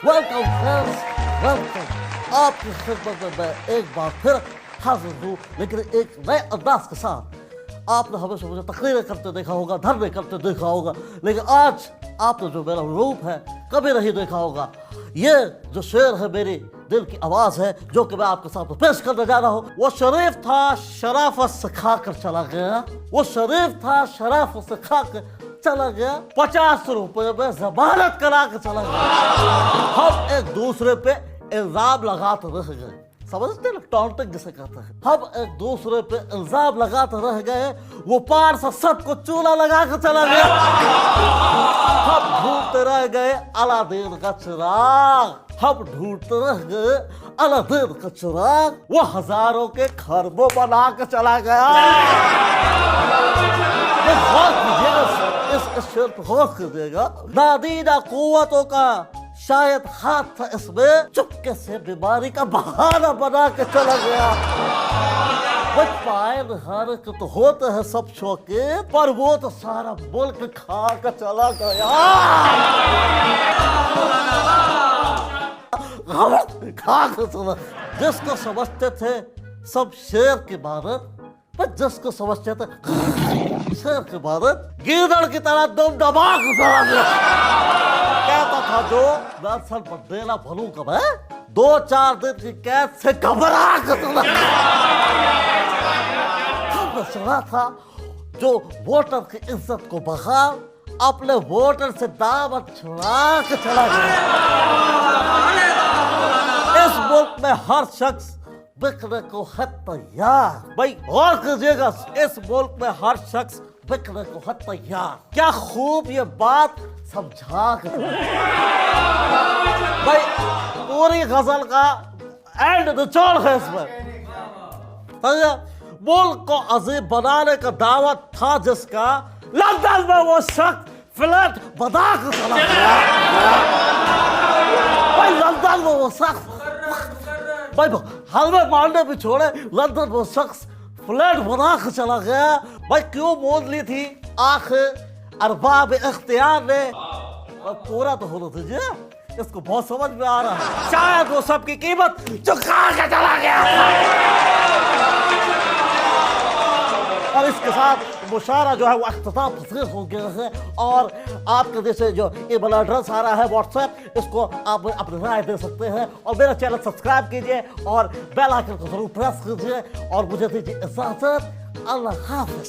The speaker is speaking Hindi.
Welcome friends, welcome. आपकी खिदमत में मैं एक बार फिर हाजिर हूँ, लेकिन एक नए अंदाज के साथ। आपने हमेशा मुझे तकरीरें करते देखा होगा, धरने करते देखा होगा, लेकिन आज आपने जो मेरा रूप है कभी नहीं देखा होगा। ये जो शेर है मेरी दिल की आवाज़ है, जो कि मैं आपके साथ पेश करने जा रहा हूँ। वो शरीफ था, शराफत से खाकर चला गया। वो शरीफ था, शराफत से खाकर चला गया। 50 रुपए में जमानत करा के चला गया। हम एक दूसरे पे इल्जाम लगाते रह गए, समझते ना, टॉन्टिंग जिसे कहते हैं। हम एक दूसरे पे इल्जाम लगाते रह गए। वो पार से सबको चूल्हा लगा के चला गया। हम ढूंढते रह गए अलादीन का चिराग। हम ढूंढते रह गए अलादीन का चिराग। वो हजारों के खरबों बना के चला गया। इस शेर पर गौर कीजिएगा। नादीदा कुव्वतों का शायद हाथ था इसमें, चुपके से बीमारी का बहाना बना के चला गया। वो पाए नहारे के तो होते हैं सब शौकीन, पर वो तो सारा मुल्क खा के चला गया। खा के चला। जिसको समझते थे सब शेर की मानत, पर जिसको समझते थे शेर की मानत, गीदड़ की तरह दुम दबा के चला गया। कहता था जो नेल्सन मंडेला बनूं कब है, 2-4 दिन की कैद से घबरा के चला गया। हमने सुना था जो वोटर की इज्जत को बहा, अपने वोटर से दावत छुड़ा के चला गया। इस मुल्क में हर शख्स बिकने को है तैयार। भाई गौर कीजिएगा, इस मुल्क में हर शख्स बिकने को है तैयार। क्या खूब ये बात समझा के भाई, पूरी गजल का एंड निचोड़ है इसमें। मुल्क को अजीब बनाने का दावत था जिसका, लंदन में वो शख्स फ्लैट बना के चला गया। भाई लंदन में वो शख्स, भाई हलवे मारने भी छोड़े, लंदन वो शख्स फ्लैट बना के चला गया। भाई क्यों मोल ली थी आखिर अरबाब इख्तियार ने? और पूरा तो होना दीजिए, इसको बहुत समझ में आ रहा है। शायद वो सब की कीमत चुका के चला गया। और इसके साथ मुशायरा जो है वो अख्तिताम पसीर हो गया है। और आपके जैसे जो ईमेल एड्रेस आ रहा है व्हाट्सएप, इसको आप अपनी राय दे सकते हैं। और मेरा चैनल सब्सक्राइब कीजिए और बेल आइकन को जरूर प्रेस कीजिए। और मुझे दीजिए इजाजत। अल्लाह हाफिज।